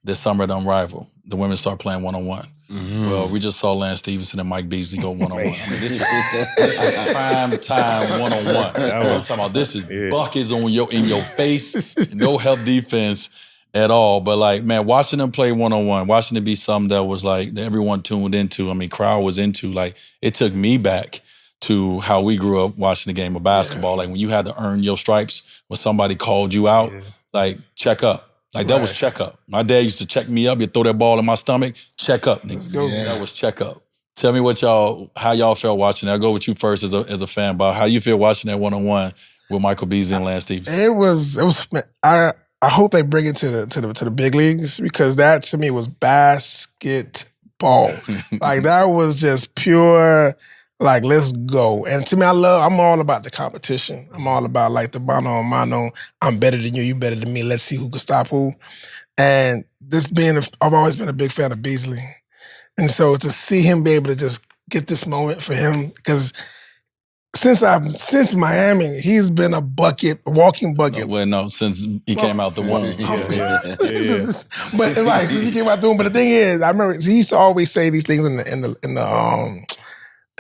this summer at Unrivaled, the women start playing one-on-one. Mm-hmm. Well, we just saw Lance Stephenson and Mike Beasley go one-on-one. I mean, this was prime time one-on-one. I'm talking about this is buckets in your face, no help defense at all. But like, man, watching them play one-on-one, watching it be something that was like that everyone tuned into. I mean, crowd was into. Like, it took me back to how we grew up watching the game of basketball. Like when you had to earn your stripes, when somebody called you out, like check up. Like that was check up. My dad used to check me up. He'd throw that ball in my stomach, check up. Let's go. Yeah. That was check up. Tell me how y'all felt watching that. I'll go with you first as a fan, Bob. How you feel watching that one-on-one with Michael Beasley and Lance Stephenson? It was. I hope they bring it to the big leagues, because that to me was basketball. Like that was just pure. Like, let's go. And to me, I'm all about the competition. I'm all about like the mano a mano. I'm better than you, you better than me. Let's see who can stop who. And I've always been a big fan of Beasley. And so to see him be able to just get this moment for him, because since Miami, he's been a walking bucket. Since he came out the womb. But right, since he came out the womb. But the thing is, I remember he used to always say these things in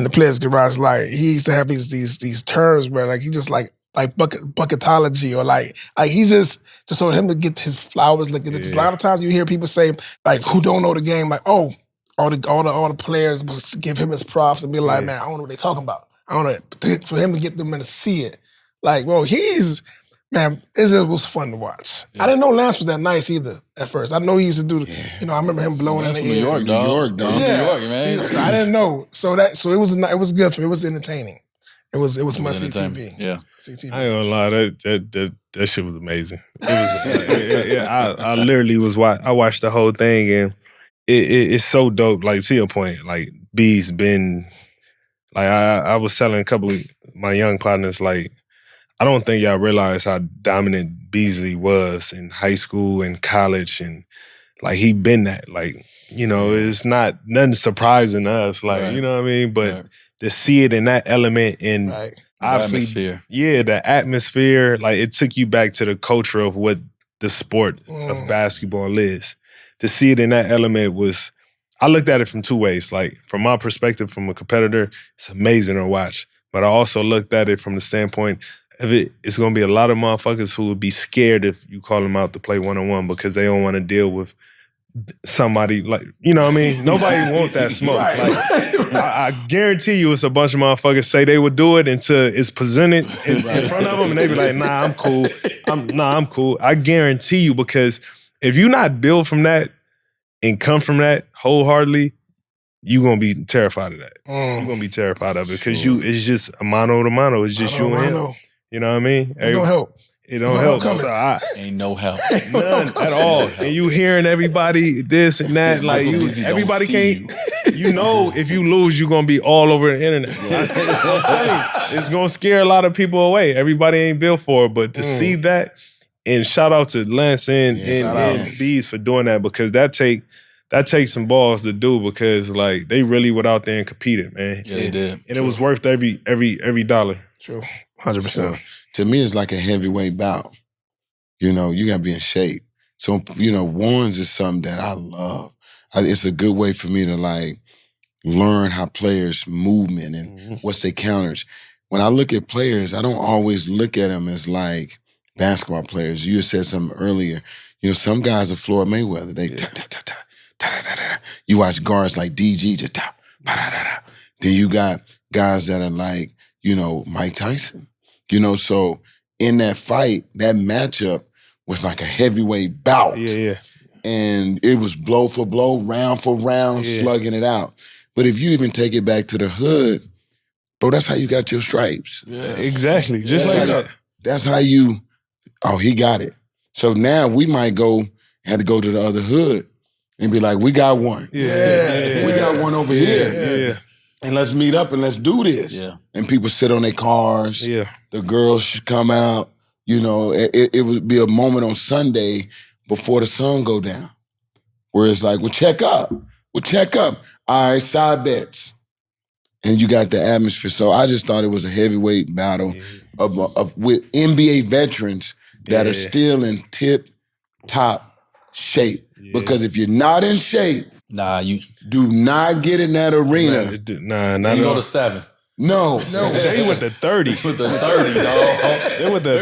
the players' garage. Like he used to have these terms where like he just like bucketology, or like he's just for him to get his flowers. Like a lot of times you hear people say like who don't know the game, like all the players must give him his props and be like, man, I don't know what they're talking about. I don't know, for him to get them in to see it. Like, well, it was fun to watch. Yeah. I didn't know Lance was that nice either at first. I know he used to do, I remember him blowing in the New air. York, dog. New York, man. I didn't know. So it was good for me. It was entertaining. It was must-see TV. Yeah. I ain't gonna lie, that shit was amazing. It was, I literally I watched the whole thing, and it's so dope. Like, to your point, like, B's been, like, I was telling a couple of my young partners, like, I don't think y'all realize how dominant Beasley was in high school and college, and like he been that. Like, it's not nothing surprising to us. Like, you know what I mean? But to see it in that element, and obviously, the atmosphere, like it took you back to the culture of what the sport of basketball is. To see it in that element was, I looked at it from two ways. Like, from my perspective, from a competitor, it's amazing to watch. But I also looked at it from the standpoint of it's going to be a lot of motherfuckers who would be scared if you call them out to play one-on-one because they don't want to deal with somebody like, you know what I mean? Nobody want that smoke. I guarantee you it's a bunch of motherfuckers say they would do it until it's presented in front of them and they be like, nah, I'm cool. I'm cool. I guarantee you, because if you not built from that and come from that wholeheartedly, you're going to be terrified of that. You're going to be terrified of it because it's just a mano to mano. It's just you and him. You know what I mean? It don't help. It don't help. So ain't no help. None at all. And you hearing everybody this and that. Like, everybody can't. If you lose, you're going to be all over the internet. I'm telling you, it's going to scare a lot of people away. Everybody ain't built for it. But to see that, and shout out to Lance and Bees for doing that, because that takes some balls to do, because like they really went out there and competed, man. Yeah, they did. And it was worth every dollar. True. 100%. To me, it's like a heavyweight bout. You got to be in shape. So, ones is something that I love. It's a good way for me to like learn how players' movement and what's their counters. When I look at players, I don't always look at them as like basketball players. You said something earlier. Some guys are Floyd Mayweather. They ta-ta-ta-ta. You watch guards like DG, just ta ta. Then you got guys that are like, Mike Tyson. So in that fight, that matchup was like a heavyweight bout. Yeah. And it was blow for blow, round for round, slugging it out. But if you even take it back to the hood, bro, that's how you got your stripes. Yeah. Exactly. Just like that. That's how he got it. So now we might have to go to the other hood and be like, we got one. Yeah. We got one over here. Yeah. And let's meet up and let's do this. Yeah. And people sit on their cars. Yeah. The girls should come out. It would be a moment on Sunday before the sun go down where it's like, well, check up. All right, side bets. And you got the atmosphere. So I just thought it was a heavyweight battle with NBA veterans that are still in tip-top shape. Because if you're not in shape, you do not get in that arena. Not you go to 7. No, they went to 30. With the 30, dog. They went to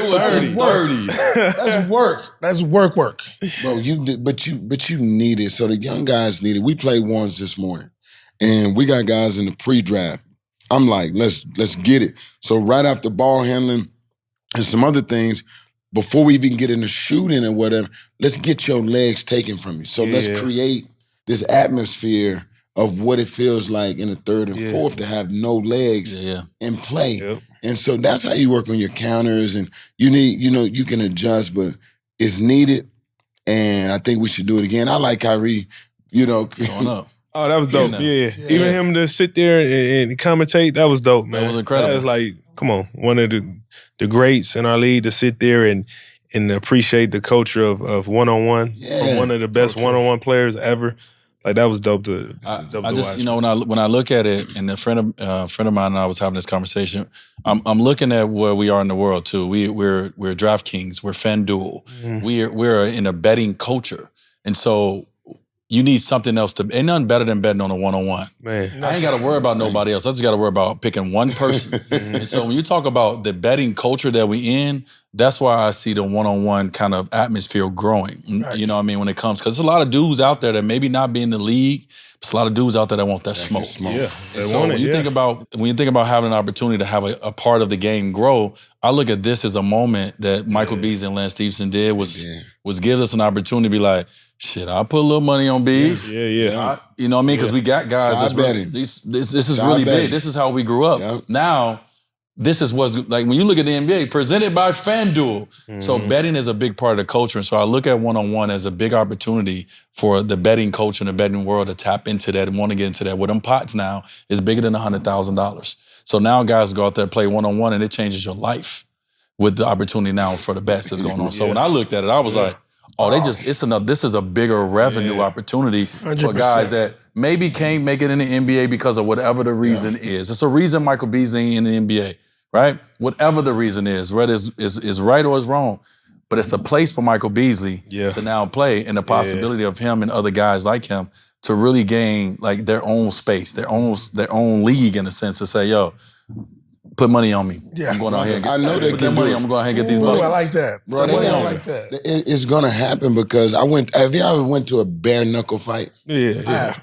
30. That's work. That's work. Bro, but you need it. So the young guys need it. We played ones this morning, and we got guys in the pre-draft. I'm like, let's get it. So right after ball handling and some other things, before we even get into shooting and whatever, let's get your legs taken from you. So let's create this atmosphere of what it feels like in the third and fourth to have no legs and play. Yep. And so that's how you work on your counters, and you need, you can adjust, but it's needed. And I think we should do it again. I like Kyrie, Going up. Oh, that was dope. Yeah. Even him to sit there and commentate, that was dope, man. That was incredible. That was like, come on, one of the greats in our league to sit there and appreciate the culture of one-on-one from one of the best one-on-one players ever. Like, that was dope to watch. When I look at it, and a friend of mine and I was having this conversation, I'm looking at where we are in the world too. We're DraftKings, we're FanDuel, we're in a betting culture, and so you need something else ain't nothing better than betting on a one-on-one. Man, I ain't got to worry about nobody else. I just got to worry about picking one person. And so when you talk about the betting culture that we in, that's why I see the one-on-one kind of atmosphere growing. Nice. You know what I mean? When it comes, because there's a lot of dudes out there that maybe not be in the league, but there's a lot of dudes out there that want that smoke. Yeah, so when you think about having an opportunity to have a part of the game grow, I look at this as a moment that Michael Beasley and Lance Stephenson did was give us an opportunity to be like, shit, I'll put a little money on Bees. Yeah. You know what I mean? Because we got guys that's really, this is really big. This is how we grew up. Yep. Now, this is what's like when you look at the NBA, presented by FanDuel. So betting is a big part of the culture. And so I look at one-on-one as a big opportunity for the betting culture and the betting world to tap into that and want to get into that. With them pots now is bigger than $100,000. So now guys go out there and play one-on-one and it changes your life with the opportunity now for the bets that's going on. So when I looked at it, I was like, this is a bigger revenue opportunity 100%. For guys that maybe can't make it in the NBA because of whatever the reason is. It's a reason Michael Beasley ain't in the NBA, right? Whatever the reason is, whether it's right or it's wrong. But it's a place for Michael Beasley to now play, and the possibility of him and other guys like him to really gain like their own space, their own league in a sense, to say, yo, put money on me. Yeah. I'm going out here and I know they put can that money. do it. I'm going to get these buckets. I like that. Bro, I like that. It's going to happen because have you ever went to a bare knuckle fight? Yeah.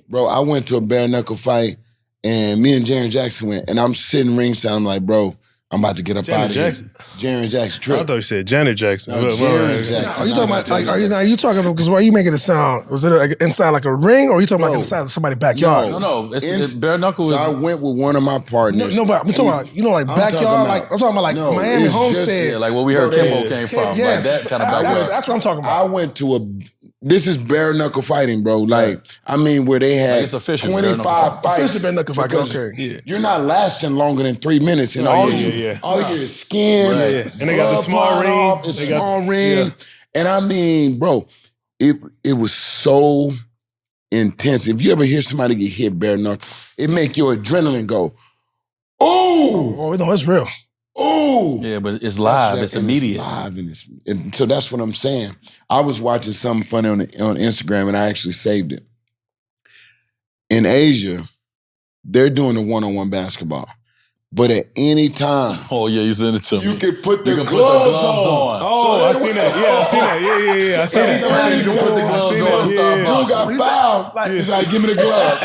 Bro, I went to a bare knuckle fight and me and Jaren Jackson went, and I'm sitting ringside. I'm like, bro, I'm about to get up out of here. Jaren Jackson trip. I thought you said Janet Jackson. Janet Jackson. Are you talking about, like, are you talking about, because why are you making it sound, was it like inside like a ring, or are you talking about inside somebody's backyard? No. It's bare knuckle. So I went with one of my partners. No, but I'm talking about, like backyard, I'm talking about like Miami Homestead. Like where we heard Kimbo came from. Yes. Like that kind of backyard. That's what I'm talking about. I went to this is bare knuckle fighting, bro. Like, I mean, where they had it's official, 25 fights. Official bare knuckle fight, okay. You're not lasting longer than 3 minutes, and all you hear is skin. Right. And they got the small ring. It's small ring. And I mean, bro, it was so intense. If you ever hear somebody get hit bare knuckle, it make your adrenaline go, ooh! Oh, no, it's real. Ooh! Yeah, but it's live. It's immediate. It's live, and so that's what I'm saying. I was watching something funny on Instagram, and I actually saved it. In Asia, they're doing the one-on-one basketball. But at any time, you sent it to me. You can put the gloves on. Oh, I seen that. Yeah, I seen that. Yeah. I seen that. You can put the gloves on and start boxing. Dude got fouled. He's like, give me the glove.